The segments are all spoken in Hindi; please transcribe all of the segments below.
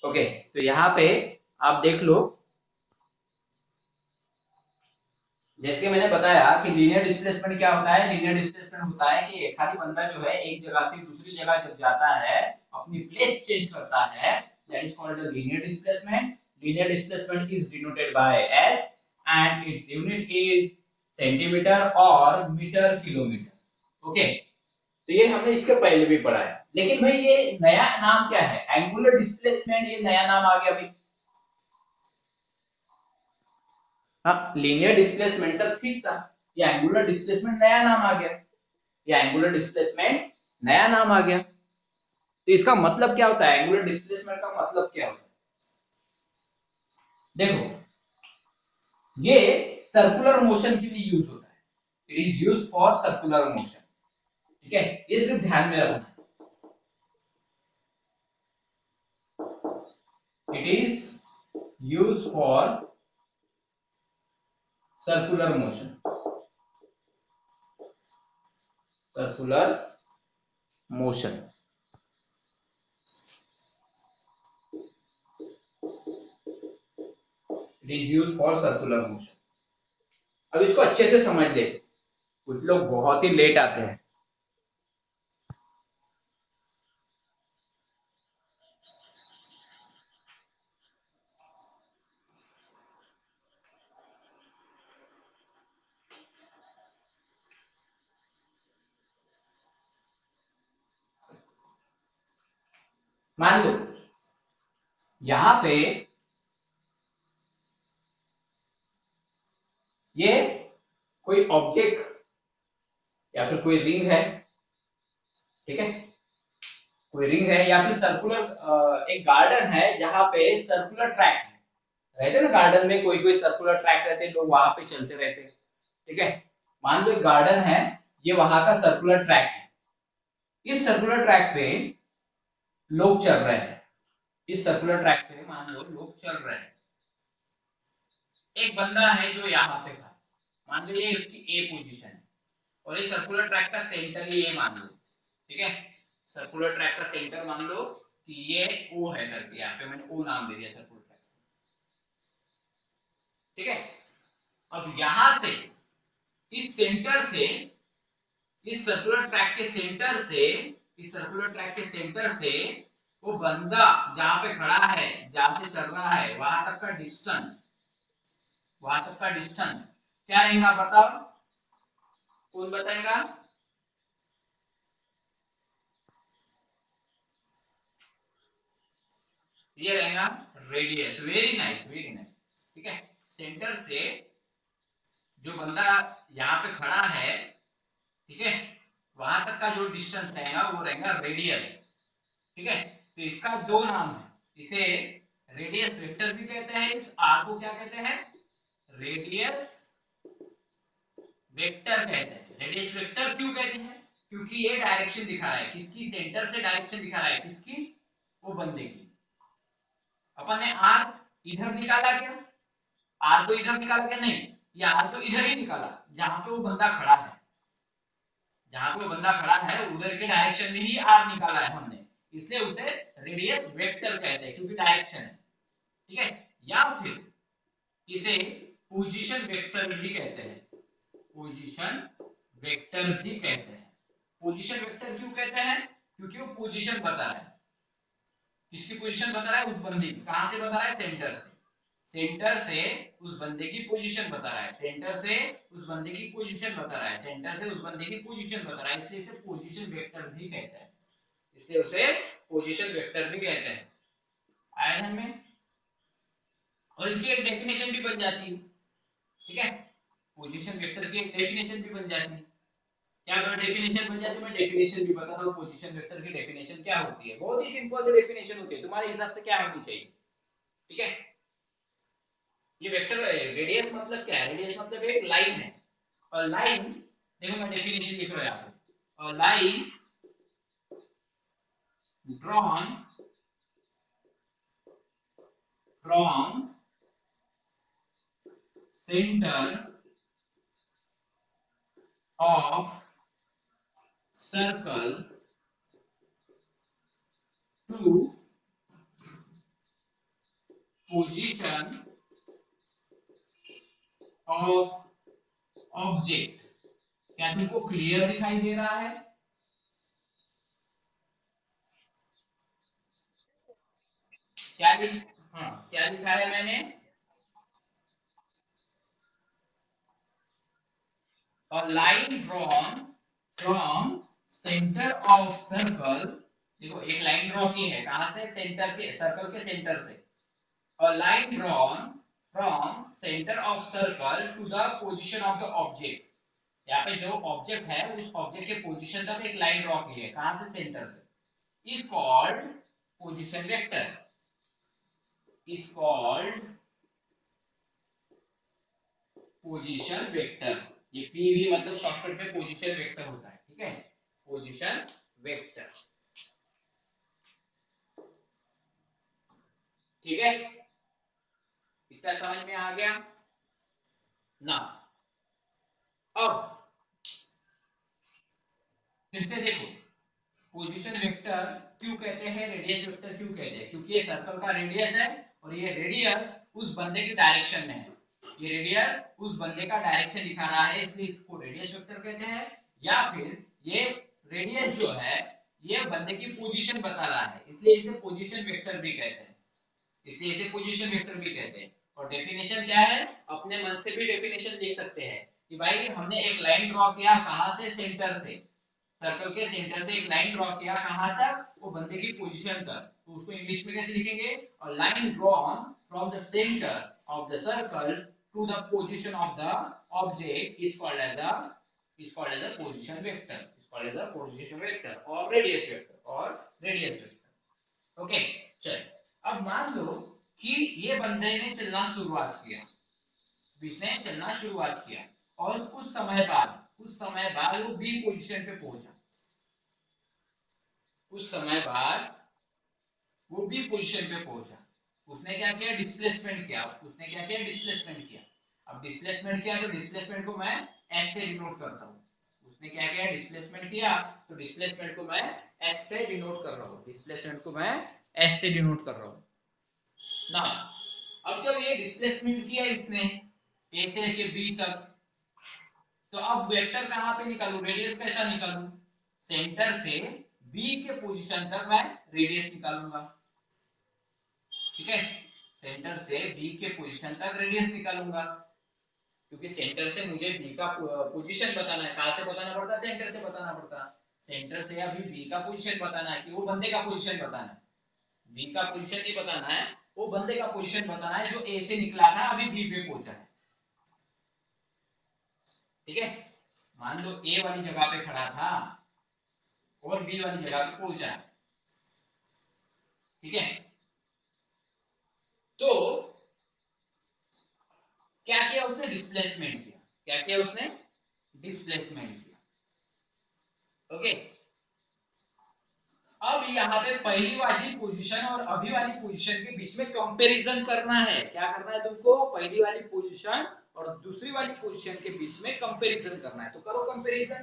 ओके, तो यहाँ पे आप देख लो, जैसे मैंने बताया कि लीनियर डिस्प्लेसमेंट क्या होता है। लीनियर डिस्प्लेसमेंट होता है कि एक खाली बंदा जो है एक जगह से दूसरी जगह जब जाता है, अपनी प्लेस चेंज करता है, that is called the linear displacement. Linear displacement is denoted by S and its unit is centimetre और मीटर किलोमीटर। ओके, तो ये हमने इसके पहले भी पढ़ा है, लेकिन भाई ये नया नाम क्या है? एंगुलर डिस्प्लेसमेंट, ये नया नाम आ गया भाई। हाँ, लीनियर डिस्प्लेसमेंट तक ठीक था, ये एंगुलर डिस्प्लेसमेंट नया नाम आ गया। ये एंगुलर डिस्प्लेसमेंट नया नाम आ गया। तो इसका मतलब क्या होता है? एंगुलर डिस्प्लेसमेंट का मतलब क्या होता है? देखो, ये सर्कुलर मोशन के लिए यूज होता है। It is use for circular motion. ठीक है, ये सिर्फ ध्यान में रखना। It is use for circular motion. Circular motion. It is use for circular motion. अब इसको अच्छे से समझ ले, कुछ लोग बहुत ही लेट आते हैं। मान लो यहां पे ये कोई ऑब्जेक्ट या फिर कोई रिंग है, ठीक है, कोई रिंग है या फिर सर्कुलर एक गार्डन है जहां पे सर्कुलर ट्रैक है। रहते ना गार्डन में, कोई कोई सर्कुलर ट्रैक रहते, लोग वहां पे चलते रहते। ठीक है, मान लो एक गार्डन है, ये वहां का सर्कुलर ट्रैक है। इस सर्कुलर ट्रैक पे लोग चल रहे हैं। इस सर्कुलर ट्रैक पे मान लो लोग चल रहे हैं। एक बंदा है जो यहाँ पे था, मान लो ये उसकी ए पोजीशन है, और ये सर्कुलर ट्रैक का सेंटर है, ये मान लो। ठीक है, सर्कुलर ट्रैक का सेंटर मान लो कि ये ओ है करके, यहाँ पे मैंने ओ नाम दे दिया सर्कुलर ट्रैक। ठीक है, अब यहां से, इस सेंटर से, इस सर्कुलर ट्रैक के सेंटर से, इस सर्कुलर ट्रैक के सेंटर से वो बंदा जहां पे खड़ा है, जहां से चल रहा है, वहां तक का डिस्टेंस, वहां तक का डिस्टेंस क्या रहेगा बताओ? कौन बताएगा? ये रहेगा radius. Very nice, very nice. ठीक है, सेंटर से जो बंदा यहाँ पे खड़ा है, ठीक है, वहां तक का जो डिस्टेंस रहेगा वो रहेगा रेडियस। ठीक है, तो इसका दो नाम है। इसे रेडियस वेक्टर भी कहते हैं, इस आर को क्या कहते हैं? रेडियस वेक्टर कहते हैं। रेडियस वेक्टर क्यों कहते हैं? क्योंकि ये डायरेक्शन दिखा रहा है, किसकी? सेंटर से डायरेक्शन दिखा रहा है, किसकी? वो बंदे की। अपन ने आर इधर निकाला क्या? आर को इधर निकाला क्या? नहीं, ये आर को इधर ही निकाला, जहां पे वो बंदा खड़ा है। जहां पे वो बंदा खड़ा है उधर के डायरेक्शन में ही आर निकाला है हमने, इसलिए उसे रेडियस वेक्टर कहते हैं, क्योंकि डायरेक्शन है। ठीक है, या फिर इसे पोजीशन वेक्टर भी कहते हैं। पोजीशन वेक्टर भी कहते हैं। पोजीशन वेक्टर क्यों कहते हैं? क्योंकि वो पोजीशन बता रहा है। किसकी पोजीशन बता रहा है? उस बंदे की। कहां से बता रहा है? सेंटर से। सेंटर से उस बंदे की पोजीशन बता रहा है। सेंटर से उस बंदे की पोजीशन बता रहा है। सेंटर से उस बंदे की पोजीशन बता रहा है, इसलिए इसे पोजीशन वेक्टर भी कहते हैं। इसलिए उसे पोजीशन वेक्टर भी कहते हैं। आया ध्यान में? और इसकी एक डेफिनेशन भी बन जाती है। ठीक है, पोजीशन वेक्टर की एक डेफिनेशन भी बन जाती है। क्या डेफिनेशन बन जाती है? मैं डेफिनेशन भी बताता हूँ। पोजीशन वेक्टर की डेफिनेशन क्या होती है? बहुत ही सिंपल सी डेफिनेशन होती है, तुम्हारे हिसाब से क्या होनी चाहिए? ठीक है, ये वेक्टर रेडियस मतलब क्या है? रेडियस मतलब एक लाइन है, और लाइन, देखो मैं डेफिनेशन लिख रहा हूं, और line drawn from centre of circle to position of object. क्या तुमको क्लियर दिखाई दे रहा है? क्या हाँ क्या लिखा है मैंने? A line drawn from center of circle। देखो एक लाइन ड्रॉ की है, कहां से? सेंटर के, सर्कल के सेंटर से। A line drawn from center of circle to the position of the object। यहाँ पे जो ऑब्जेक्ट है उस ऑब्जेक्ट के पोजीशन तक एक लाइन ड्रॉ की है, कहां से? सेंटर से। Is called position vector. Is called position vector. ये पीवी मतलब शॉर्टकट में पोजीशन वेक्टर होता है, ठीक है? पोजीशन वेक्टर, ठीक है? इतना समझ में आ गया ना? अब फिर से देखो, पोजीशन वेक्टर क्यों कहते हैं, रेडियस वेक्टर क्यों कहते हैं? क्योंकि ये सर्कल का रेडियस है और ये रेडियस उस बंदे की डायरेक्शन में है। ये रेडियस उस बंदे का डायरेक्शन दिखा रहा है, इसलिए इसको रेडियस वेक्टर कहते हैं। या फिर ये रेडियस जो है ये बंदे की पोजीशन बता रहा है, इसलिए इसे पोजीशन वेक्टर भी कहते हैं। इसलिए इसे पोजीशन वेक्टर भी कहते हैं। और डेफिनेशन क्या है? अपने मन से भी डेफिनेशन लिख सकते हैं कि भाई हमने एक लाइन ड्रॉ किया, कहां से? सेंटर से। सर्कल के सेंटर से एक लाइन ड्रॉ किया, कहां तक? वो बंदे की पोजीशन तक। तो उसको इंग्लिश में कैसे लिखेंगे? A line drawn from the centre of the circle to the position of the object is called as a position vector. Is called as a position vector और रेडियस वेक्टर, और रेडियस वेक्टर। ओके, चल अब मान लो कि ये बंदे ने चलना शुरुआत किया, इसने चलना शुरुआत किया और कुछ समय बाद वो बी पोजीशन पे पहुंचा। कुछ समय बाद वो बी पोजीशन पे पहुंचा। उसने क्या किया? डिस्प्लेसमेंट किया। उसने क्या किया? डिस्प्लेसमेंट किया। अब डिस्प्लेसमेंट किया तो डिस्प्लेसमेंट को मैं एस से डिनोट करता हूं। उसने क्या किया? डिस्प्लेसमेंट किया, तो डिस्प्लेसमेंट को मैं एस से डिनोट कर रहा हूं। डिस्प्लेसमेंट को मैं एस से डिनोट कर रहा हूं ना। अब जब ये डिस्प्लेसमेंट किया इसने ए से लेके बी तक, तो अब वेक्टर कहां पे निकालूं? रेडियस कैसा निकालूं? सेंटर से बी के पोजीशन तक मैं रेडियस निकालूंगा, ठीक है? सेंटर से बी के पोजीशन तक रेडियस निकालूंगा, क्योंकि सेंटर से मुझे बी का पोजीशन बताना है। कहां से बताना पड़ता? सेंटर से बताना पड़ता। सेंटर से अभी बी का पोजीशन बताना है कि वो बंदे का पोजीशन बताना है। बी का पोजीशन नहीं बताना है, वो बंदे का पोजीशन बताना है जो ए से निकला था, अभी बी पे पहुंचा है, ठीक है? मान लो ए वाली जगह पे खड़ा था और बी वाली जगह पे पहुंचा है, ठीक है? तो क्या किया उसने? डिस्प्लेसमेंट किया। क्या किया उसने? डिस्प्लेसमेंट किया। ओके, अब यहाँ पे पहली वाली पोजीशन और अभी वाली पोजीशन के बीच में कंपैरिजन करना है। क्या करना है तुमको? पहली वाली पोजीशन और दूसरी वाली पोजीशन के बीच में कंपैरिजन करना है। तो करो कंपैरिजन।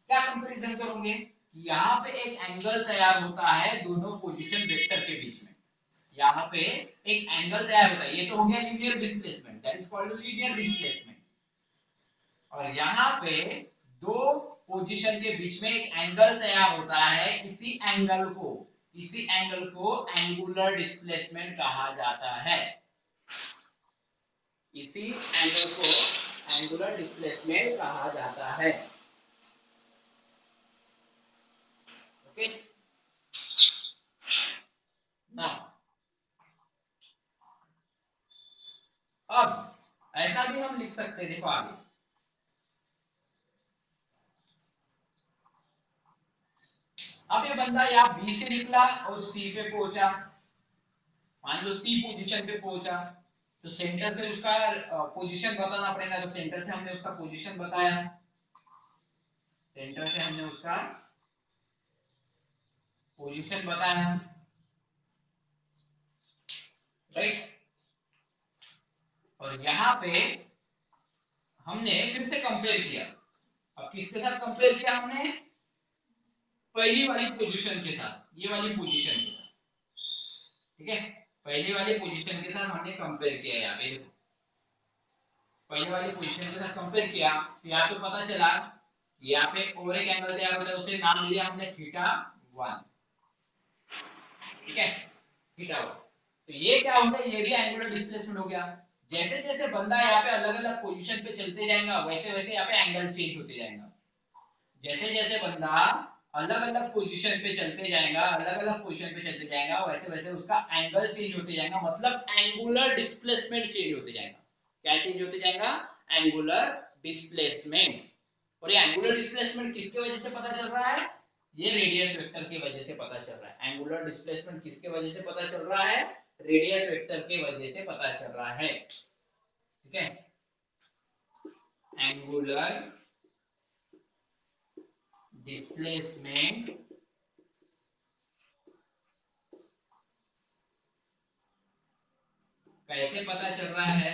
क्या कंपैरिजन करोगे? यहाँ पे एक एंगल तैयार होता है दोनों पोजीशन वेक्टर के बीच में। यहाँ पे एक एंगल तैयार होता है, ये तो हो गया linear displacement, that is called linear displacement. और यहाँ पे दो पोजीशन के बीच में एक एंगल तैयार होता है, इसी एंगल को एंगुलर डिस्प्लेसमेंट कहा जाता है। इसी एंगल को एंगुलर डिस्प्लेसमेंट कहा जाता है। ओके ना? अब ऐसा भी हम लिख सकते हैं, देखो आगे। अब ये बंदा यहाँ बी से निकला और सी पे पहुंचा। मान लो सी पोजीशन पे पहुंचा, तो सेंटर से उसका पोजीशन बताना पड़ेगा। तो सेंटर से हमने उसका पोजीशन बताया, सेंटर से हमने उसका पोजीशन बताया, राइट? और यहाँ पे हमने फिर से कंपेयर किया। अब किसके साथ कंपेयर किया हमने? पहली वाली पोजीशन के साथ, ये वाली पोजीशन के साथ, ठीक है? पहले वाली पोजीशन के साथ हमने कंपेयर किया यहाँ पे, पहले वाली पोजीशन के साथ कंपेयर किया तो यहाँ पे पता चला यहाँ पे और एक एंगल तैयार होता है, उसे नाम दिया हमने थीटा 1, ठीक है, थीटा 1। तो ये क्या होता है, ये भी एंगुलर डिस्प्लेसमेंट हो गया। जैसे जैसे बंदा यहाँ पे अलग अलग पोजीशन पे चलते जाएगा वैसे वैसे यहाँ पे एंगल चेंज होते जाएगा। जैसे जैसे बंदा अलग अलग पोजीशन पे चलते जाएगा, अलग अलग पोजीशन पे चलते जाएगा वैसे वैसे उसका एंगल चेंज होते जाएगा, मतलब एंगुलर डिस्प्लेसमेंट चेंज होते जाएगा। क्या चेंज होते जाएगा, एंगुलर डिस्प्लेसमेंट। और ये एंगुलर डिस्प्लेसमेंट किसके वजह से पता चल रहा है, ये रेडियस वेक्टर की वजह से पता चल रहा है। एंगुलर डिस्प्लेसमेंट किसके वजह से पता चल रहा है, रेडियस वेक्टर की वजह से पता चल रहा है, ठीक है। एंगुलर डिस्प्लेसमेंट कैसे पता चल रहा है,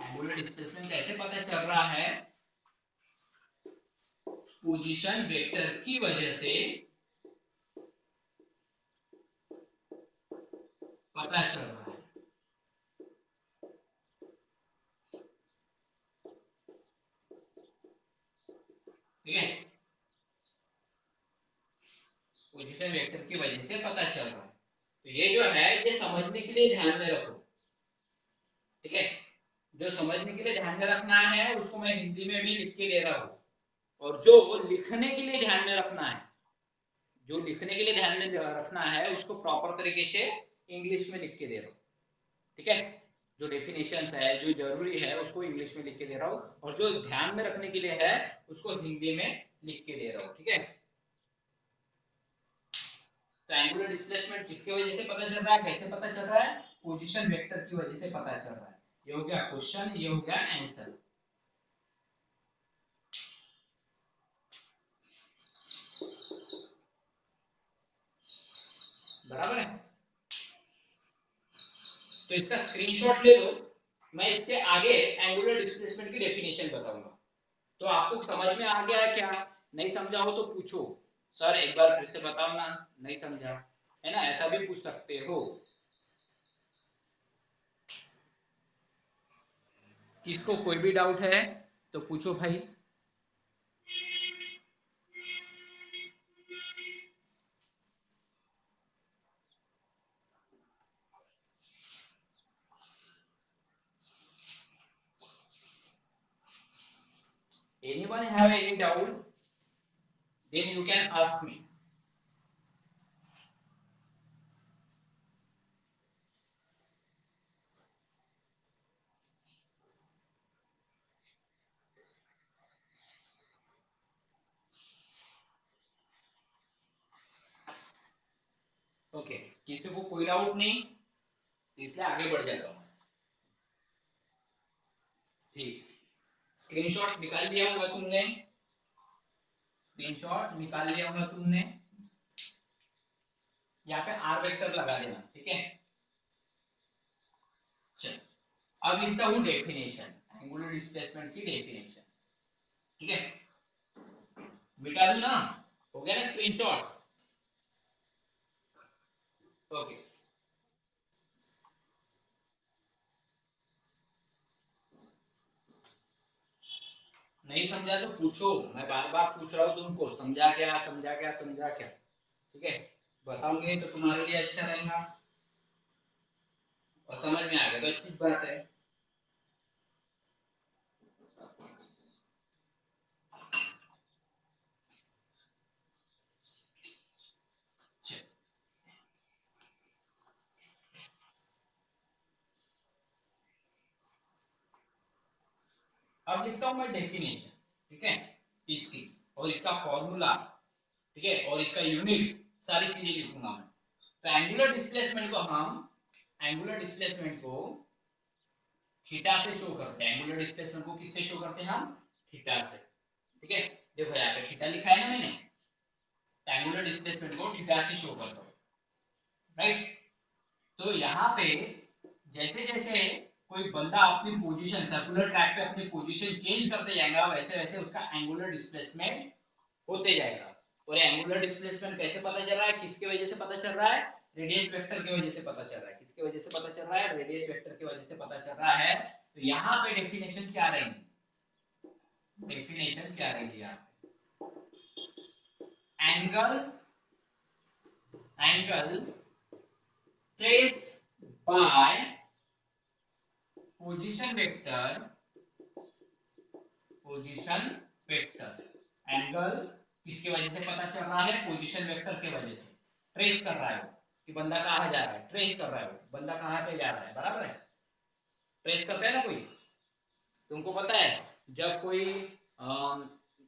एंगुलर डिस्प्लेसमेंट कैसे पता चल रहा है, पोजीशन वेक्टर की वजह से पता चल रहा है, ठीक है। पोजीशन वेक्टर की वजह से पता चल रहा है। तो ये जो है ये समझने के लिए ध्यान में रखो, ठीक है। जो समझने के लिए ध्यान में रखना है उसको मैं हिंदी में भी लिख के दे रहा हूँ, और जो लिखने के लिए ध्यान में रखना है, जो लिखने के लिए ध्यान में रखना है उसको प्रॉपर तरीके से इंग्लिश में लिख के दे रहा हूँ, ठीक है। जो डेफिनेशंस है जो जरूरी है उसको इंग्लिश में लिख के दे रहा हूँ, और जो ध्यान में रखने के लिए है उसको हिंदी में लिख के दे रहा हूँ, ठीक है। तो एंगुलर डिस्प्लेसमेंट किसके वजह से पता चल रहा है, कैसे पता चल रहा है, पोजीशन वेक्टर की वजह से पता चल रहा है। ये हो गया क्वेश्चन, ये हो गया आंसर। बराबर है। तो इसका स्क्रीनशॉट ले लो, मैं इसके आगे एंगुलर डिस्प्लेसमेंट की डेफिनेशन बताऊंगा। तो आपको समझ में आ गया है क्या, नहीं समझा हो तो पूछो, सर एक बार फिर से बताओ ना, नहीं समझा है ना, ऐसा भी पूछ सकते हो। किसको कोई भी डाउट है तो पूछो भाई। Anyone have any doubt? Then you can ask me. Okay, किसी को कोई डाउट नहीं, इसलिए आगे बढ़ जाता हूँ। ठीक, स्क्रीनशॉट निकाल लिया होगा तुमने, स्क्रीनशॉट निकाल लिया होगा तुमने। यहाँ पे आर वेक्टर लगा देना, ठीक है। चल, अब लिखता हूँ डेफिनेशन, एंगुलर डिस्प्लेसमेंट की डेफिनेशन, ठीक है। मिटा दूं ना, हो गया ना स्क्रीनशॉट, ओके। नहीं समझा तो पूछो, मैं बार बार पूछ रहा हूँ तुमको, समझा क्या समझा क्या समझा क्या, ठीक है। बताओगे तो तुम्हारे लिए अच्छा रहेगा, और समझ में आ गया तो अच्छी बात है। अब लिखता हूं मैं डेफिनेशन, ठीक है, इसकी, और इसका फॉर्मूला, ठीक है, और इसका यूनिट, सारी चीजें लिखूंगा मैं। तो एंगुलर डिस्प्लेसमेंट को हम, एंगुलर डिस्प्लेसमेंट को थीटा से शो करते हैं। एंगुलर डिस्प्लेसमेंट को किससे शो करते हैं हम, थीटा से, ठीक है। देखो यहाँ पे थीटा लिखा है ना मैंने, एंगुलर डिस्प्लेसमेंट को थीटा से शो करता हूँ, राइट। तो यहाँ पे जैसे जैसे कोई बंदा अपनी पोजीशन सर्कुलर ट्रैक पे अपनी पोजीशन चेंज करते जाएगा, वैसे वैसे उसका एंगुलर डिस्प्लेसमेंट होते जाएगा। और एंगुलर डिस्प्लेसमेंट कैसे पता चल रहा है, किसकी वजह से पता चल रहा है, रेडियस वेक्टर की वजह से पता चल रहा है। किसकी वजह से पता चल रहा है, रेडियस वेक्टर की वजह से पता चल रहा है। तो यहाँ पे डेफिनेशन क्या रहेगी, डेफिनेशन क्या रहेगी यहाँ पे, angle trace by position vector, position vector. Angle किसके वजह से पता चल रहा है, पोजीशन वेक्टर के वजह से। ट्रेस कर रहा है कि बंदा कहाँ जा रहा है, ट्रेस कर रहा है बंदा कहाँ पे जा रहा है, बराबर है। ट्रेस करता है ना कोई, तुमको पता है जब कोई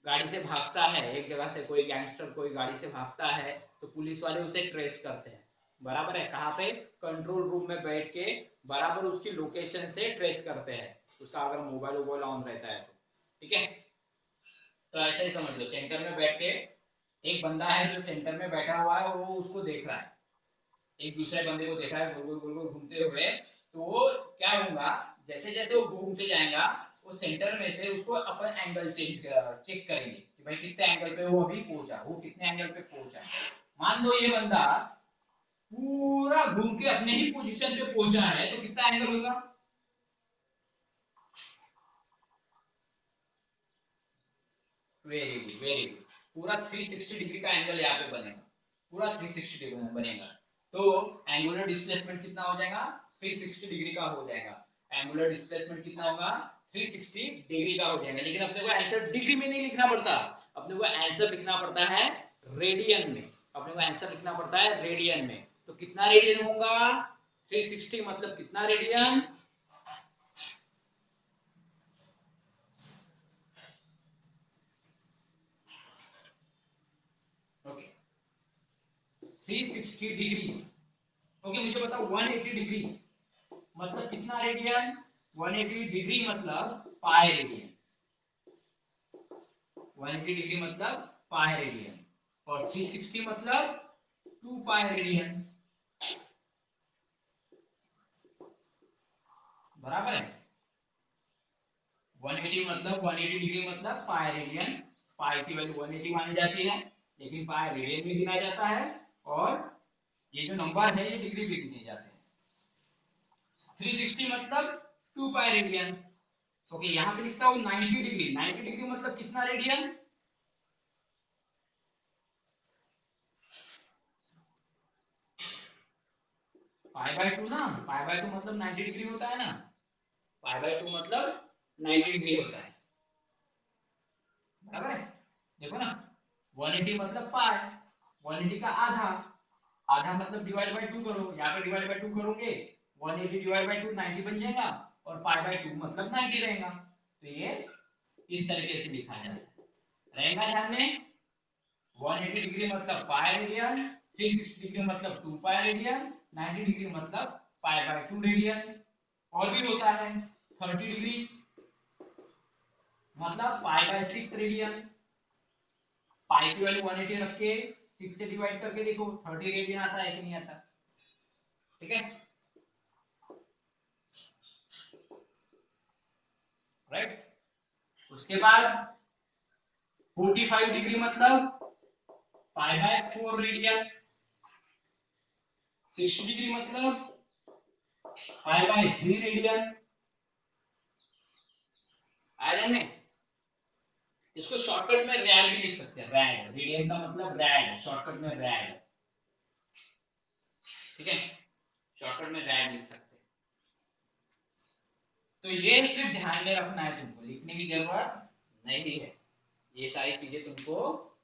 गाड़ी से भागता है एक जगह से, कोई गैंगस्टर कोई गाड़ी से भागता है तो पुलिस वाले उसे ट्रेस करते हैं, बराबर है। कहाँ पे, कंट्रोल रूम में बैठ के बराबर उसकी लोकेशन से ट्रेस करते हैं, उसका अगर मोबाइल ऑन रहता है तो, ठीक है। तो ऐसा ही समझ लो, सेंटर में बैठ के एक बंदा है जो सेंटर में बैठा हुआ है और वो उसको देख रहा है, एक दूसरे बंदे को देखा है गोल गोल घूमते हुए। तो वो क्या होगा, जैसे जैसे वो घूमते जाएगा वो सेंटर में से उसको अपन एंगल चेक करेंगे कि भाई कितने एंगल पे वो अभी पहुंचा, वो कितने एंगल पे पहुंचा। मान लो ये बंदा पूरा घूम के अपने ही पोजीशन पे पहुंचा है तो कितना एंगल होगा, वेरी गुड वेरी गुड, पूरा 360 डिग्री का एंगल यहाँ पे बनेगा, पूरा 360 डिग्री बनेगा। तो एंगुलर डिस्प्लेसमेंट कितना हो जाएगा, 360 डिग्री का हो जाएगा। एंगुलर डिस्प्लेसमेंट कितना होगा, 360 डिग्री का हो जाएगा। लेकिन अपने को आंसर डिग्री में नहीं लिखना पड़ता, अपने को आंसर लिखना पड़ता है रेडियन में, अपने को आंसर लिखना पड़ता है रेडियन में। तो कितना रेडियन होगा, 360 मतलब कितना रेडियन, ओके 360 डिग्री। ओके मुझे बताओ 180 डिग्री मतलब कितना रेडियन, 180 डिग्री मतलब पाई रेडियन, 180 डिग्री मतलब पाई रेडियन, और 360 मतलब 2 पाई रेडियन, बराबर है। 180 मतलब 180 डिग्री मतलब पाई रेडियन, पाई की वैल्यू 180 मानी जाती है लेकिन पाई रेडियन में गिना जाता है, और ये जो नंबर है ये डिग्री में गिने जाते हैं। 360 मतलब 2 पाई रेडियन। ओके यहाँ पे लिखता हूँ 90 डिग्री, 90 डिग्री मतलब कितना रेडियन, पाई बाय 2 ना, पाई बाय 2 मतलब 90 डिग्री होता है ना, पाई बाय 2 मतलब 90 डिग्री होता है, बराबर है। देखो ना 180 मतलब पाई, 180 का आधा, आधा मतलब डिवाइड बाय 2 करो, यहाँ पे डिवाइड बाय 2 करोगे 180 डिवाइड बाय 2 90 बन जाएगा, और पाई बाय 2 मतलब 90 रहेगा। तो ये इस तरीके से लिखा जाएगा, रहेगा ध्यान में। 180 डिग्री मतलब पाई रेडियन, 360 डिग्री मतलब 2 पाई रेडियन, 90 डिग्री मतलब पाई बाय 2 रेडियन। और भी होता है 30 डिग्री मतलब पाई बाय 6 रेडियन, पाई की वैल्यू 180 रख के 6 से डिवाइड करके देखो 30 रेडियन आता है कि नहीं आता, ठीक है, राइट। उसके बाद 45 डिग्री मतलब पाई बाय 4 रेडियन, 60 डिग्री मतलब पाई बाय 3 रेडियन, आया में। इसको शॉर्टकट में रैड भी लिख सकते हैं, रैड, रेडियन का मतलब रैड, शॉर्टकट में रैड, ठीक है, शॉर्टकट में रैड लिख सकते हैं। तो ये सिर्फ ध्यान में रखना है, तुमको लिखने की जरूरत नहीं है, ये सारी चीजें तुमको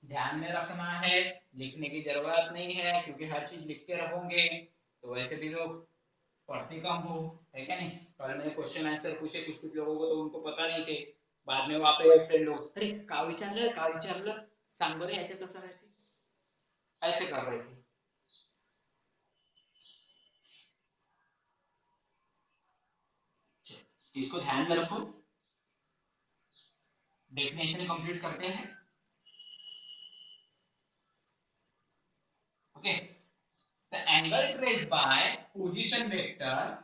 ध्यान में रखना है, लिखने की जरूरत नहीं है, क्योंकि हर चीज लिख के रखोगे तो वैसे भी लोग पढ़ते कम हो, है क्या नहीं। कल मैंने क्वेश्चन आंसर पूछे कुछ कुछ लोगों को तो उनको पता नहीं थे, बाद में वहां पे फ्रेंड लोग अरे का विचारलं सांग बरं ह्याच्यात कसं करायचं, ऐसे कर रहे थे। इसको ध्यान में रखो, डेफिनेशन कंप्लीट करते हैं। Okay the angle trace by position vector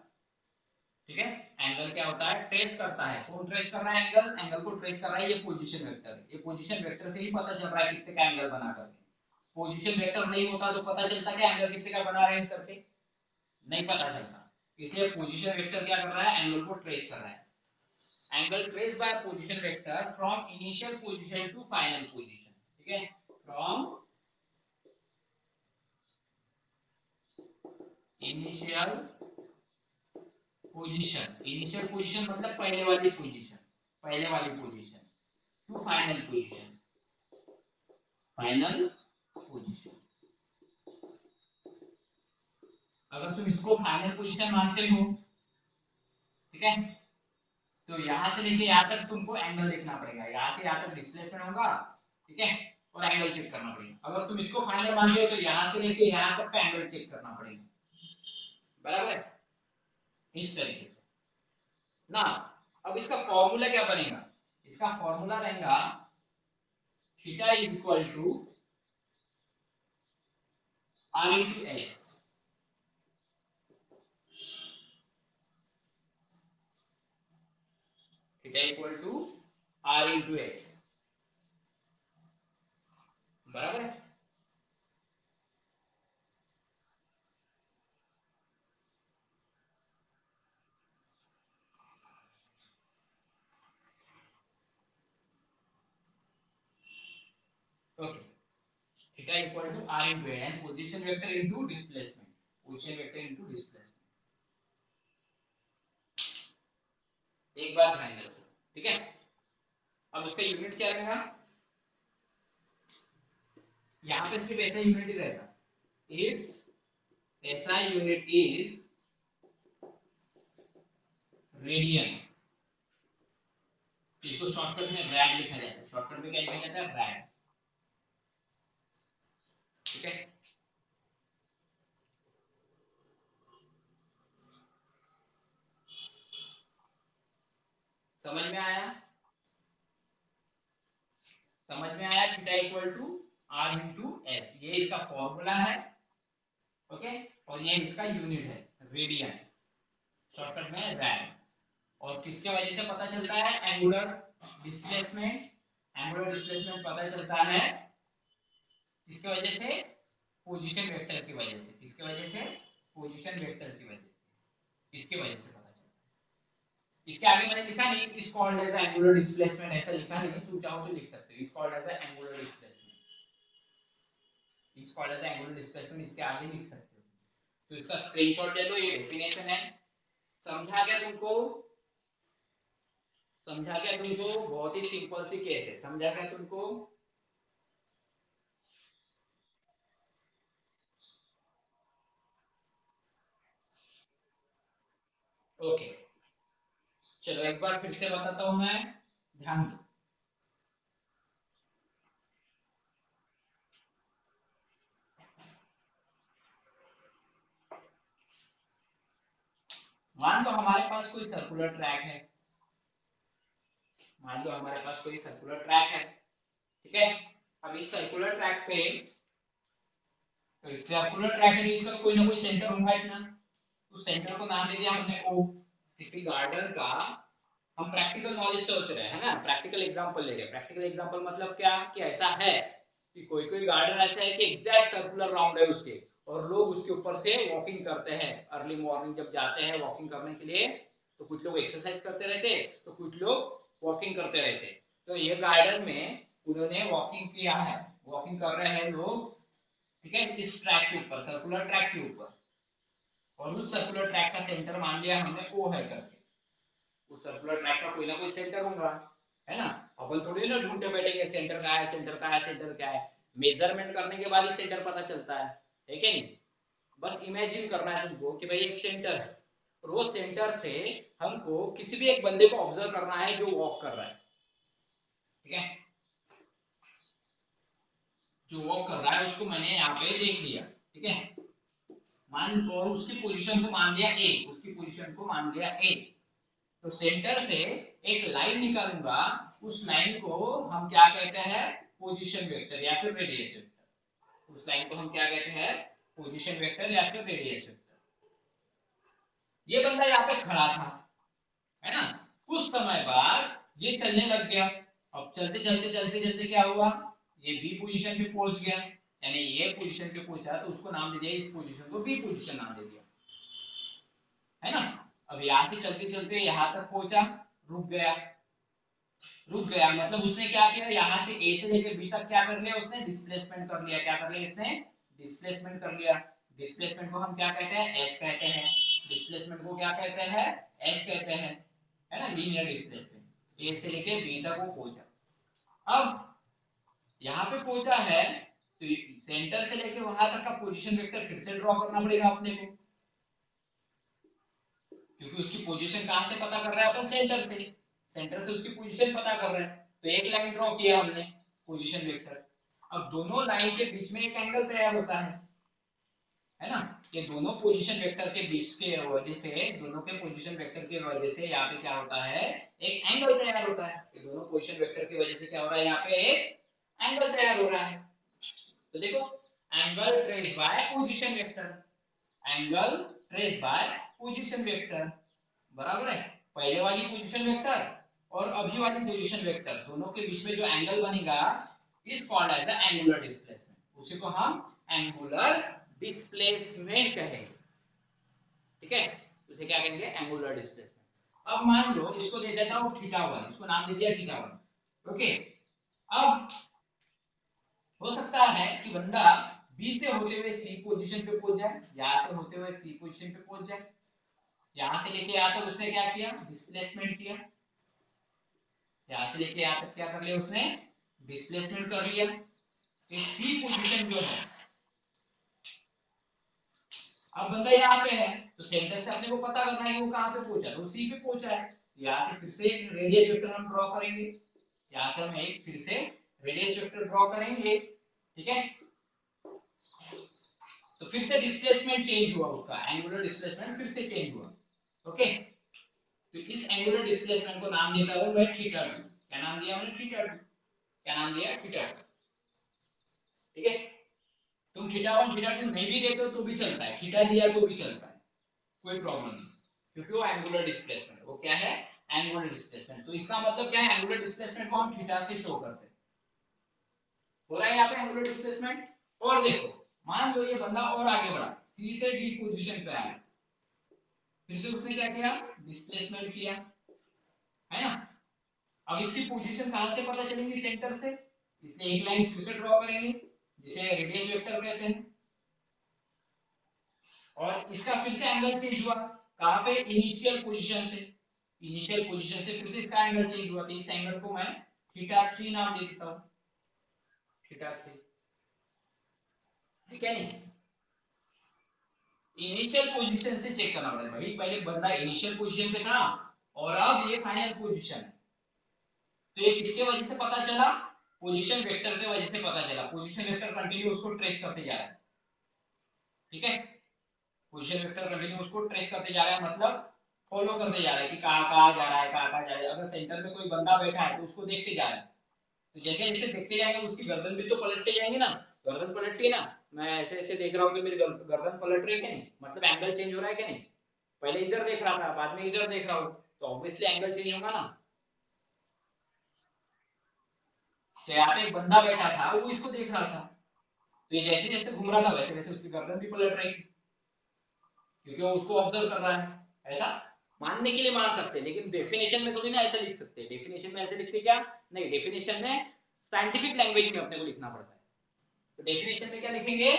ठीक है। एंगल क्या होता है, ट्रेस करता है। कौन ट्रेस कर रहा है एंगल, एंगल को ट्रेस कर रहा है ये पोजीशन वेक्टर। ये पोजीशन वेक्टर से ही पता चल रहा है कितने का एंगल बना करके। पोजीशन वेक्टर नहीं होता तो पता चलता कि एंगल कितने का बना रहे हैं करके, नहीं पता चलता। इसलिए पोजीशन वेक्टर क्या कर रहा है, एंगल को ट्रेस कर रहा है। Angle trace by position vector from initial position to final position. ठीक है, from initial position, initial position मतलब पहले वाली पोजीशन, पहले वाली position to final position, final position. अगर तुम इसको फाइनल पोजीशन मानते हो, ठीक है, तो यहां से लेके यहां तक तुमको एंगल देखना पड़ेगा। यहां से यहां तक डिस्प्लेसमेंट होगा, ठीक है, और एंगल चेक करना पड़ेगा। अगर तुम इसको फाइनल मानते हो तो यहां से लेके यहां तक का एंगल चेक करना पड़ेगा। बराबर है, इस तरीके से ना। अब इसका फॉर्मूला क्या बनेगा, इसका फॉर्मूला रहेगा theta is equal to r into s. Theta equal to r into s. बराबर है। Okay, theta equal to r into a and position vector into displacement, position vector into displacement. एक बात ध्यान रखो, ठीक है। अब उसका यूनिट क्या रहेगा, यहाँ पे सिर्फ ऐसा यूनिट ही रहेगा, इस ऐसा यूनिट इज रेडियन। इसको शॉर्टकट में रैड लिखा जाता है, शॉर्टकट में क्या लिखा जाता है, रैड। ठीक है, समझ में आया, समझ में आया। Theta equal to r into s, ये इसका फॉर्मूला है। ओके, और ये इसका यूनिट है रेडियन, शॉर्टकट में रैड। और किसके वजह से पता चलता है, एंगुलर डिस्प्लेसमेंट। एंगुलर डिस्प्लेसमेंट पता चलता है किसके वजह से, पोजीशन वेक्टर की वजह से। किसके वजह से, पोजीशन वेक्टर की वजह से, इसके वजह से पता चलता है। इसके आगे मैंने लिखा नहीं is called as angular displacement, ऐसा लिखा नहीं, तुम चाहो तो लिख सकते हो is called as angular displacement, is called as angular displacement, इसके आगे लिख सकते हो। तो इसका स्क्रीनशॉट ले लो, ये डेफिनेशन है। समझा क्या तुमको, समझा क्या तुमको, बहुत ही सिंपल सी केस है, समझा क्या तुमको। ओके, चलो एक बार फिर से बताता हूं मैं, ध्यान दो। मान लो हमारे पास कोई सर्कुलर ट्रैक है, मान लो हमारे पास कोई सर्कुलर ट्रैक है, ठीक है। अब इस सर्कुलर ट्रैक पे, तो इस सर्कुलर ट्रैक है, इसका कोई ना कोई सेंटर होगा इतना, तो सेंटर को नाम दे दिया हमने ओ। किसी गार्डन का हम प्रैक्टिकल नॉलेज सोच रहे हैं ना, प्रैक्टिकल एग्जांपल ले रहे हैं। प्रैक्टिकल एग्जांपल मतलब क्या, कि ऐसा है कि कोई कोई गार्डन ऐसा है कि एग्जैक्ट सर्कुलर राउंड है उसके, और लोग उसके ऊपर से वॉकिंग करते हैं। अर्ली मॉर्निंग जब जाते हैं वॉकिंग करने के लिए, तो कुछ लोग एक्सरसाइज करते रहते, तो कुछ लोग वॉकिंग करते रहते। तो ये गार्डन में उन्होंने वॉकिंग किया है, वॉकिंग कर रहे हैं लोग, ठीक है, इस ट्रैक के ऊपर, सर्कुलर ट्रैक के ऊपर। और उस सर्कुलर ट्रैक का सेंटर मान लिया हमने ओ है करके। उस सर्कुलर ट्रैक का कोई ना कोई सेंटर होगा, है ना। अपन थोड़ी ना ढूंढते बैठेंगे सेंटर का है, सेंटर का है, सेंटर क्या है। मेजरमेंट करने के बाद ही सेंटर पता चलता है कि नहीं। बस इमेजिन करना है तुमको कि भाई एक सेंटर है, और वो सेंटर से हमको किसी भी एक बंदे को ऑब्जर्व करना है जो वॉक कर रहा है, ठीक है। जो वॉक कर रहा है उसको मैंने यहाँ पे देख लिया, ठीक है। मान लो उसकी पोजीशन को मान लिया ए, उसकी पोजीशन को मान लिया ए। तो सेंटर से एक लाइन निकालूंगा, उस लाइन को हम क्या कहते हैं, पोजीशन वेक्टर या फिर रेडियस वेक्टर। उस लाइन को हम क्या कहते हैं, पोजीशन वेक्टर या फिर रेडियस वेक्टर। ये बंदा यहाँ पे खड़ा था, है ना, कुछ समय बाद ये चलने लग गया। अब चलते चलते चलते चलते क्या हुआ, ये बी पोजीशन पे पहुंच गया, यानी ये पोजीशन पे पहुंचा तो उसको नाम दे दिया, इस पोजीशन को बी पोजीशन नाम दे दिया, है ना। अब यहाँ से चलते चलते यहाँ तक पहुंचा, रुक गया, रुक गया मतलब उसने क्या किया, यहाँ से ए से लेकर बी तक क्या कर लिया, उसने डिस्प्लेसमेंट कर लिया, क्या कर लिया इसने, डिस्प्लेसमेंट कर लिया। डिस्प्लेसमेंट को हम क्या कहते हैं, एस कहते हैं। डिस्प्लेसमेंट को क्या कहते हैं, एस कहते हैं, है ना, लीनियर डिस्प्लेसमेंट। ए से लेके बी तक वो पहुंचा। अब यहाँ पे पहुंचा है तो सेंटर से लेके वहां तक का पोजीशन वेक्टर फिर से ड्रॉ करना पड़ेगा अपने को, क्योंकि उसकी पोजीशन कहां से पता कर रहा है अपन, सेंटर से, सेंटर से उसकी पोजीशन पता कर रहे हैं। तो एक लाइन ड्रॉ किया हमने पोजीशन वेक्टर। अब दोनों लाइन के बीच में एक एंगल तैयार होता है ना। ये दोनों पोजीशन वेक्टर के बीच के वजह से, दोनों के पोजीशन वेक्टर की वजह से यहाँ पे क्या होता है, एक एंगल तैयार होता है। ये दोनों पोजीशन वेक्टर की वजह से क्या हो रहा है, यहाँ पे एक एंगल तैयार हो रहा है। तो देखो, angle trace by position vector, angle trace by position vector बराबर है। पहले वाली पोजीशन वेक्टर और अभी वाली पोजीशन वेक्टर दोनों के बीच में जो एंगल बनेगा is called as angular displacement. उसी को हम एंगुलर डिस्प्लेसमेंट कहेंगे, ठीक है। उसे क्या कहेंगे, एंगुलर डिस्प्लेसमेंट। अब मान लो इसको दे देता हूं थीटा1, इसको नाम दे दिया थीटा1, ओके। अब हो सकता है कि बंदा बी से होते हुए सी पोजीशन पे पहुंच जाए, यहां से होते हुए सी पोजीशन पे पहुंच जाए, यहां से लेके यहां तक उसने क्या किया, डिस्प्लेसमेंट किया, यहां से लेके यहां तक क्या कर लिया उसने, डिस्प्लेसमेंट कर लिया। सी पोजीशन जो है, अब बंदा यहाँ पे है तो सेंटर से अपने को पता करना है कि वो कहां पे पहुंचा, तो सी पे पहुंचा है। यहाँ से फिर से एक रेडियस वेक्टर हम ड्रॉ करेंगे, यहाँ से हम एक फिर से रेडियस वेक्टर ड्रॉ करेंगे, ठीक है। तो फिर से डिस्प्लेसमेंट चेंज हुआ, उसका एंगुलर डिस्प्लेसमेंट फिर से चेंज हुआ, ओके। तो इस एंगुलर डिस्प्लेसमेंट को नाम देता हूं मैं थीटा2। क्या नाम दिया हमने, थीटा2। क्या नाम दिया, थीटा2, ठीक है। तुम थीटा1 थीटा2 नहीं भी देते हो तो भी चलता है, थीटा दिया तो भी चलता है, कोई प्रॉब्लम नहीं, क्योंकि वो एंगुलर डिस्प्लेसमेंट, वो क्या है, एंगुलर डिस्प्लेसमेंट। तो इसका मतलब क्या है, एंगुलर डिस्प्लेसमेंट को हम थीटा से शो करते हैं। हो रहा है यहाँ पे एंगुलर डिस्प्लेसमेंट। और देखो, मान लो ये बंदा और आगे बढ़ा, सी से डी पोजीशन पे आया, फिर से उसने क्या किया, डिस्प्लेसमेंट किया, है ना। अब इसकी पोजीशन कहां से पता चलेगी, सेंटर से, इसलिए एक लाइन फिर से ड्रॉ करेंगे जिसे रेडियस वेक्टर कहते हैं। और इसका फिर से एंगल चेंज हुआ, कहां पे, इनिशियल पोजीशन से, इनिशियल पोजीशन से फिर से इसका एंगल चेंज हुआ, तो इस एंगल को मैं थीटा3 नाम दे देता हूं, थीटा3, ठीक है। नहीं, इनिशियल पोजीशन से चेक करना पड़ेगा भाई, पहले बंदा इनिशियल पोजीशन पे था और अब ये फाइनल पोजीशन है। तो ये किसके वजह से पता चला, पोजीशन वेक्टर के वजह से पता चला। पोजीशन वेक्टर कंटिन्यू उसको ट्रेस करते जा रहा है, ठीक है। पोजीशन वेक्टर कंटिन्यू उसको ट्रेस करते जा रहा है, मतलब फॉलो करते जा रहा है कि कहां कहां जा रहा है, कहां कहां जा रहा है। अगर सेंटर में कोई बंदा बैठा है तो उसको देखते जा रहा है, तो जैसे जैसे देखते जाएंगे उसकी गर्दन भी तो पलटते जाएंगे ना, गर्दन पलटती है ना। मैं ऐसे ऐसे देख रहा हूँ कि मेरी गर्दन पलट रही है कि नहीं, मतलब एंगल चेंज हो रहा है कि नहीं। पहले इधर देख रहा था, बाद में इधर देख रहा हूँ, तो ऑब्वियसली एंगल चेंज होगा ना। तो यहाँ पे एक बंदा बैठा था, वो इसको देख रहा था, तो ये जैसे जैसे घूम रहा था वैसे वैसे उसकी गर्दन भी पलट रही थी, क्योंकि वो उसको ऑब्जर्व कर रहा है। ऐसा मानने के लिए मान सकते हैं, लेकिन डेफिनेशन में थोड़ी ना ऐसा लिख सकते। डेफिनेशन में ऐसे लिखते क्या, नहीं, डेफिनेशन में साइंटिफिक लैंग्वेज में अपने को लिखना पड़ता है। तो डेफिनेशन में क्या लिखेंगे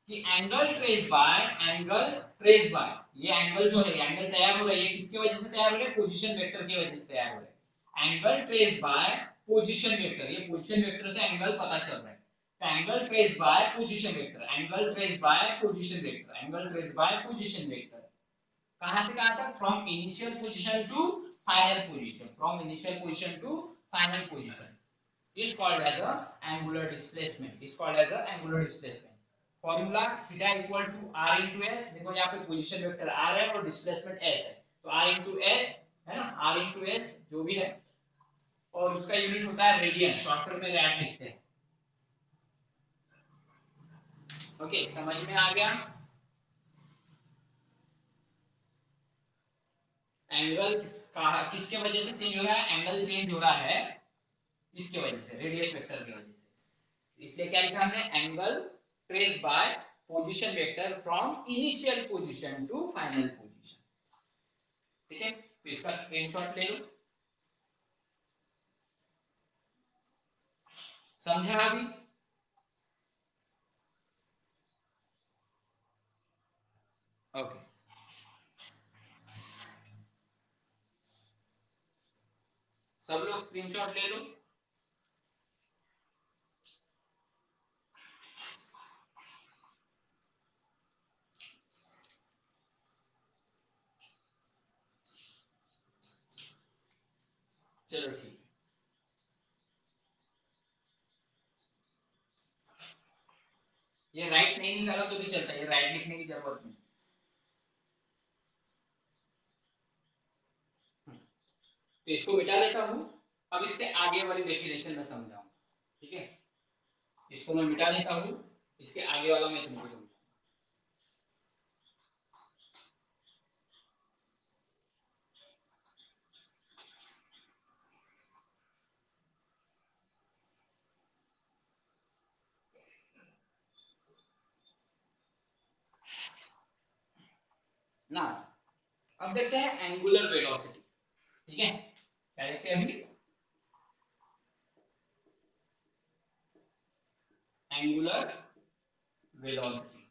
कि angle trace by, angle trace by, ये एंगल जो है, एंगल तैयार हो रहा है, ये किसकी वजह से तैयार हो रहा है, पोजीशन वेक्टर की वजह से तैयार हो रहा है। Angle trace by position vector, ये पोजीशन वेक्टर से एंगल पता चल रहा है। तो angle trace by position vector, angle trace by position vector, angle trace by position vector, कहां से कहां तक, from initial position to final position, from initial position to final position is called as a angular displacement, is called as a angular displacement. Formula theta equal to r into s, देखो यहाँ पे पोजीशन वेक्टर r है और डिस्प्लेसमेंट s है, तो r into s है ना, r into s जो भी है, और उसका यूनिट होता है रेडियन, शॉर्टकट में रैड लिखते हैं। ओके, समझ में आ गया। एंगल किसके वजह से चेंज हो रहा है, एंगल चेंज हो रहा है इसके वजह से, रेडियस वेक्टर की वजह से। इसलिए क्या लिखा हमने, angle trace by position vector from initial position to final position. ठीक है, तो इसका स्क्रीनशॉट ले लो। समझा अभी? ओके, सब लोग स्क्रीनशॉट ले लो। चलो ठीक, ये राइट नहीं निकाला तो भी चलता है, ये राइट लिखने की जरूरत नहीं। तो इसको मिटा देता हूँ, अब इसके आगे वाली डेफिनेशन में समझाऊंगा। ठीक है, इसको मैं मिटा देता हूँ, इसके आगे वाला मैं तुमको समझाऊंगा। ना, अब देखते हैं एंगुलर वेलोसिटी। ठीक है, क्या देखते हैं अभी, एंगुलर वेलोसिटी।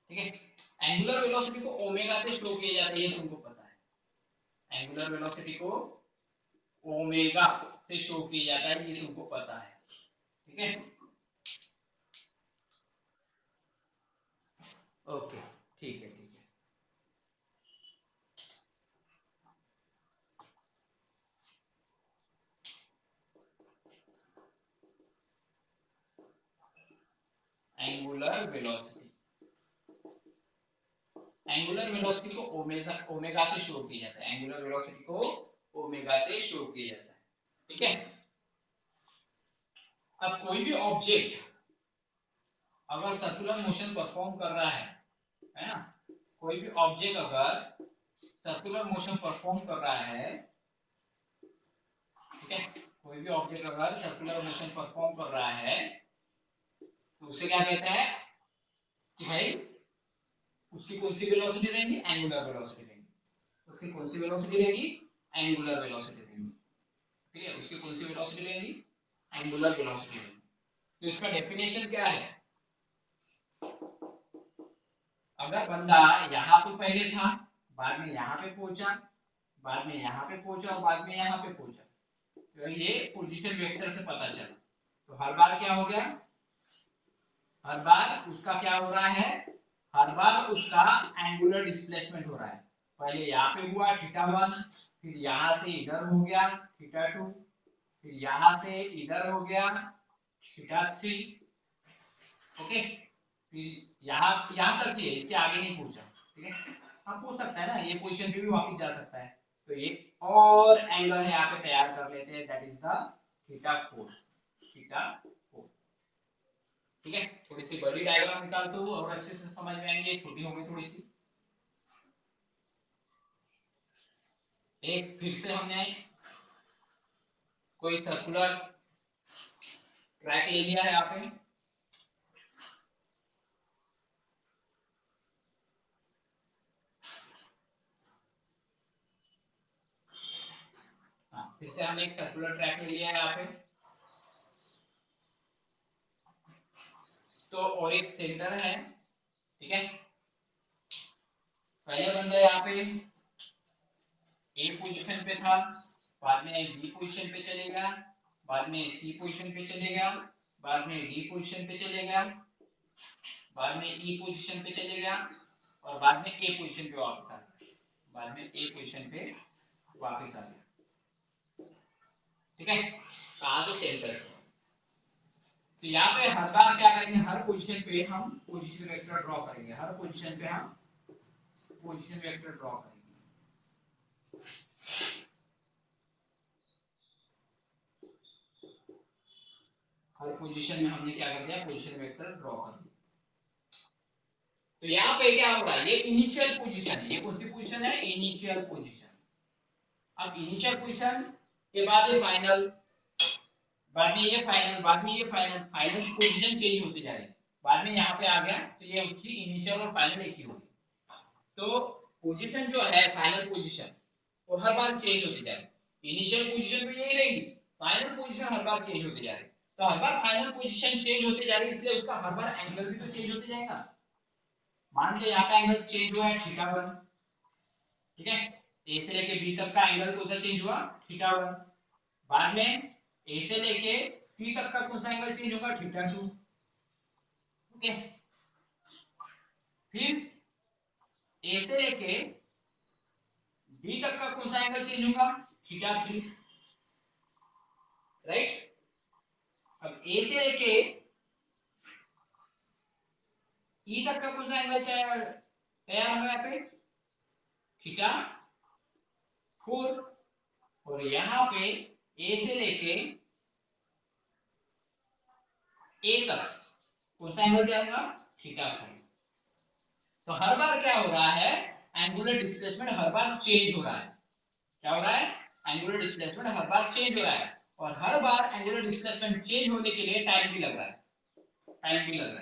ठीक है, एंगुलर वेलोसिटी को ओमेगा से शो किया जाता है, ये तुमको पता है। एंगुलर वेलोसिटी को ओमेगा से शो किया जाता है, ये तुमको पता है। ठीक है, ओके, ठीक है, ठीक है। एंगुलर वेलोसिटी, एंगुलर वेलोसिटी को ओमेगा ओमेगा से शो किया जाता है, एंगुलर वेलोसिटी को ओमेगा से शो किया जाता है। ठीक है, अब कोई भी ऑब्जेक्ट अगर सर्कुलर मोशन परफॉर्म कर रहा है ना, कोई भी ऑब्जेक्ट अगर सर्कुलर मोशन परफॉर्म कर रहा है, ठीक है, कोई भी ऑब्जेक्ट अगर सर्कुलर मोशन परफॉर्म कर रहा है, तो उसे क्या कहते हैं कि भाई उसकी कौन सी वेलोसिटी रहेगी, एंगुलर वेलोसिटी रहेगी। उसकी कौन सी वेलोसिटी रहेगी, एंगुलर वेलोसिटी रहेगी। ठीक है, उसकी कौन सी वेलोसिटी रहेगी, एंगुलर वेलोसिटी रहेगी। तो इसका डेफिनेशन क्या है, अगर बंदा यहाँ पे पहले था, बाद में यहाँ पे पहुंचा, बाद में यहाँ पे पहुंचा और बाद में यहाँ पे पहुंचा, तो ये पोजीशन वेक्टर से पता चला। तो हर बार क्या हो गया, हर बार उसका क्या हो रहा है, हर बार उसका एंगुलर डिस्प्लेसमेंट हो रहा है। पहले यहाँ पे हुआ थीटा 1, फिर यहाँ से इधर हो गया थीटा 2, फिर यहाँ से इधर हो गया थीटा 3। ओके, फिर यहाँ यहाँ तक ही है, इसके आगे नहीं पूछा। ठीक है, हम पूछ सकता है ना, ये पोजीशन पे भी वापस जा सकता है। तो ये और एंगल यहाँ पे तैयार कर लेते हैं, that is the theta 4, theta 4। ठीक है, थोड़ी सी बड़ी डायग्राम निकालते हुए और अच्छे से समझ में आएंगे, छोटी हो गई थोड़ी सी। एक फिर से हमने कोई सर्कुलर ट्रैक ले लिया है यहाँ पे, हाँ, फिर से हमने एक सर्कुलर ट्रैक ले लिया है यहाँ पे। तो और एक सेंटर है। ठीक है, पहले बंदा यहाँ पे ए पोजीशन पे था, बाद में बी पोजीशन पे चलेगा, बाद में सी पोजीशन पे चलेगा, बाद में डी पोजीशन पे चलेगा, बाद में ई पोजीशन पे चलेगा और बाद में ए पोजीशन पे वापस आ गया, बाद में ए पोजीशन पे वापस आ गया। ठीक है, कहां से, सेंटर से। तो यहाँ पे हर बार क्या करेंगे, हर पोजीशन पे हम पोजीशन वेक्टर ड्रॉ करेंगे, हर पोजीशन पे हम पोजीशन वेक्टर ड्रॉ करेंगे। हर पोजीशन में हमने क्या कर दिया, पोजीशन वेक्टर ड्रॉ कर दिया। तो यहाँ पे क्या हो रहा है, ये इनिशियल पोजीशन है, ये कौन सी पोजीशन है, इनिशियल पोजीशन। अब इनिशियल पोजीशन के बाद ये फाइनल, बाद में ये फाइनल, बाद में ये फाइनल, फाइनल पोजीशन चेंज होती जा रही है, बाद में यहाँ पे आ गया तो ये उसकी इनिशियल और फाइनल एक ही होगी। तो पोजीशन जो है फाइनल पोजीशन वो हर बार चेंज होती जा रही है। इनिशियल पोजीशन तो यही रहेगी, फाइनल पोजीशन हर बार चेंज होती जा रही है। तो हर बार फाइनल पोजीशन चेंज होती जा रही है, इसलिए उसका हर बार एंगल भी तो चेंज होते जाएगा। मान लीजिए यहाँ पे एंगल चेंज हुआ है थीटा 1, ठीक है, ए से लेके बी तक का एंगल कौन सा चेंज हुआ, थीटा 1। बाद में ए से लेके सी तक का कौन सा एंगल चेंज होगा, थीटा 2। ओके, फिर ए से लेके बी तक का कौन सा एंगल चेंज होगा, थीटा 3, राइट। अब ए से लेके ई तक का कौन सा एंगल तैयार होगा यहाँ पे, थीटा 4। और यहाँ पे ए से लेके ए तक कौन सा एंगल तैयार होगा, थीटा 5। तो हर बार क्या हो रहा है, एंगुलर डिस्प्लेसमेंट हर बार चेंज हो रहा है। क्या हो रहा है, एंगुलर डिस्प्लेसमेंट हर बार चेंज हो रहा है, और हर बार एंगुलर डिस्प्लेसमेंट चेंज होने के लिए टाइम भी लग रहा है, टाइम भी लग रहा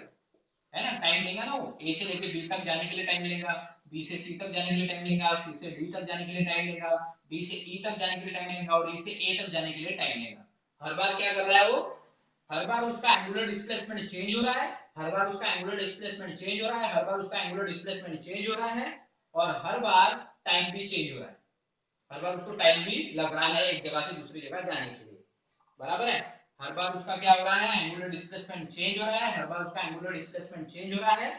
है ना, टाइम लेगा ना, वो ए से लेके बी तक जाने के लिए टाइम लेगा, बी से सी तक जाने के लिए टाइम लेगा, सी से डी तक जाने के लिए टाइम लेगा, डी से ई तक जाने के लिए टाइम लेगा, और ई से ए तक जाने के लिए टाइम लेगा। हर बार क्या कर रहा है वो, हर बार उसका एंगुलर डिस्प्लेसमेंट चेंज हो रहा है, हर बार उसका एंगुलर डिस्प्लेसमेंट चेंज हो रहा है, हर बार उसका एंगुलर डिस्प्लेसमेंट चेंज हो रहा है, और हर बार टाइम भी चेंज हो रहा है, हर बार उसको टाइम भी लग रहा है एक जगह से दूसरी जगह जाने के लिए, बराबर है। हर बार उसका क्या हो रहा है, एंगुलर डिस्प्लेसमेंट चेंज हो रहा है, हर बार उसका एंगुलर डिस्प्लेसमेंट चेंज हो रहा है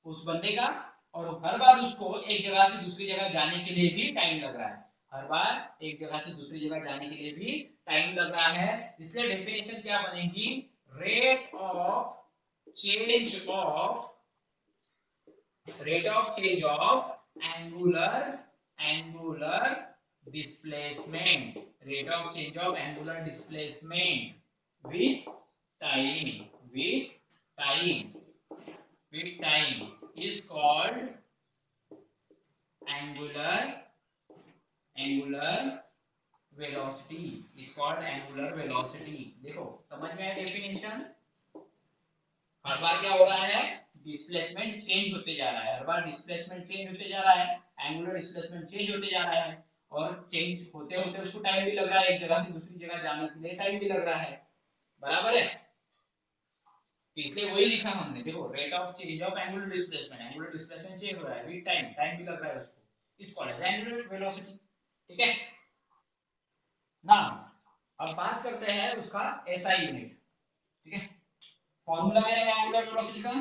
उस बंदे का, और हर बार उसको एक जगह से दूसरी जगह जाने के लिए भी टाइम लग रहा है, हर बार एक जगह से दूसरी जगह जाने के लिए भी टाइम लग रहा है। इसलिए डेफिनेशन क्या बनेगी, rate of change of angular displacement, rate of change of angular displacement with time, with time, with time is called angular velocity, is called angular velocity। देखो समझ में आया डेफिनेशन। हर बार क्या हो रहा है, डिस्प्लेसमेंट चेंज होते जा रहा है, हर बार डिस्प्लेसमेंट चेंज होते जा रहा है, एंगुलर डिस्प्लेसमेंट चेंज होते जा रहा है, और चेंज होते होते उसको टाइम भी लग रहा है, एक जगह से दूसरी जगह जाने के लिए टाइम भी लग रहा है, बराबर है। इसलिए वही लिखा हमने, देखो rate of change of angular displacement change हो रहा है विद टाइम, टाइम भी लग रहा है उसको, इस कॉल्ड एज एंगुलर वेलोसिटी, ठीक है ना। अब बात करते हैं उसका एसआई यूनिट, ठीक है। फॉर्मूला क्या है एंगुलर वेलोसिटी का,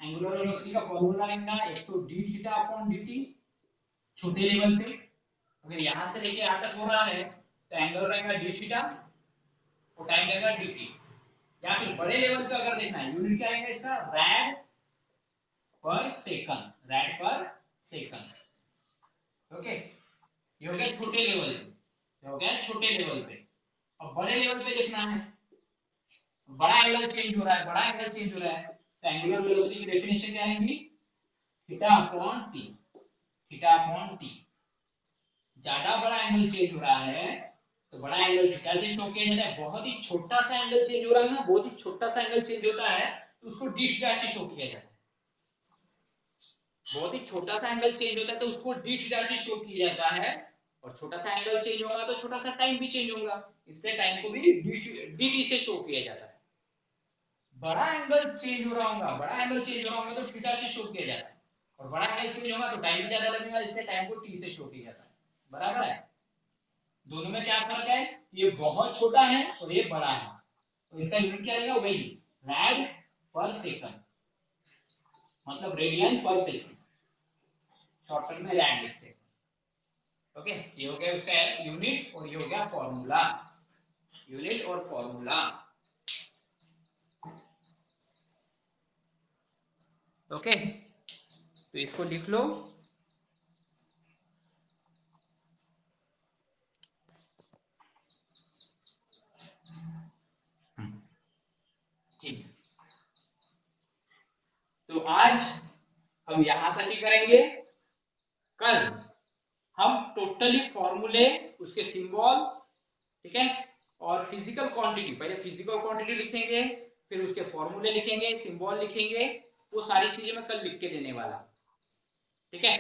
एंगुलर वेलोसिटी का फॉर्मूला रहेगा एक तो d थीटा अपॉन dt, छोटे लेवल पे अगर यहां से लेके यहां तक हो रहा है तो एंगल रहेगा d थीटा और टाइम रहेगा dt। या फिर बड़े लेवल पे अगर देखना है, यूनिट क्या आएगा इसका, रैड पर सेकंड, रैड पर सेकंड, ओके। ये हो गया छोटे लेवल पे, ये हो गया छोटे लेवल पे। अब बड़े लेवल पे देखना है, बड़ा एंगल चेंज हो रहा है, बड़ा एंगल चेंज हो रहा है, तो एंगुलर वेलोसिटी की डेफिनेशन क्या आएगी, theta upon T, theta upon T. ज्यादा बड़ा एंगल चेंज हो रहा है तो बड़ा एंगल थीटा से शो किया जाता है, बहुत ही छोटा सा एंगल चेंज हो रहा है ना, बहुत ही छोटा सा एंगल चेंज होता है तो उसको डी थीटा से शो किया जाता है, बहुत ही छोटा सा एंगल चेंज होता है तो उसको डी थीटा से शो किया जाता है, और छोटा सा एंगल चेंज होगा तो छोटा सा टाइम भी चेंज होगा, इसलिए टाइम को भी डी से शो किया जाता है। बड़ा एंगल चेंज हो रहा होगा, बड़ा एंगल चेंज हो रहा होगा तो थीटा से शो किया जाता है, और बड़ा एंगल चेंज होगा तो टाइम भी ज्यादा लगेगा, इसलिए टाइम को टी से शो किया जाता है, बराबर है। दोनों में क्या फर्क है, ये बहुत छोटा है और ये बड़ा है, तो इसका यूनिट क्या रहेगा, वही रैड पर सेकंड, मतलब रेडियन पर सेकंड, शॉर्ट में रैड लिखते हैं, ओके। ये हो गया उसका यूनिट और ये हो गया फॉर्मूला, यूनिट और फॉर्मूला, ओके। तो इसको लिख लो, ठीक। तो आज तो हम यहां तक ही करेंगे। कल हम टोटली फॉर्मूले, उसके सिंबल, ठीक है, और फिजिकल क्वांटिटी, पहले फिजिकल क्वांटिटी लिखेंगे, फिर उसके फॉर्मूले लिखेंगे, सिंबल लिखेंगे, वो सारी चीजें मैं कल लिख के देने वाला हूं, ठीक है।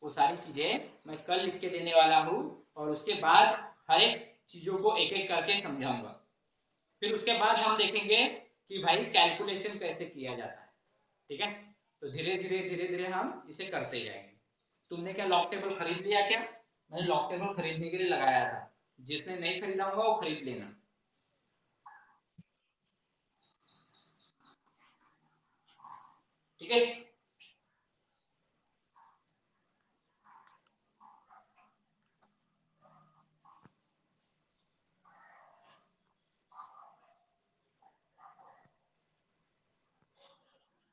वो सारी चीजें मैं कल लिख के देने वाला हूं, और उसके बाद हर एक चीजों को एक एक करके समझाऊंगा। फिर उसके बाद हम देखेंगे कि भाई कैलकुलेशन कैसे किया जाता है, ठीक है। तो धीरे धीरे धीरे धीरे हम इसे करते जाएंगे। तुमने क्या लॉग टेबल खरीद लिया क्या? मैंने लॉग टेबल खरीदने के लिए लगाया था, जिसने नहीं खरीदा होगा वो खरीद लेना, ठीक है।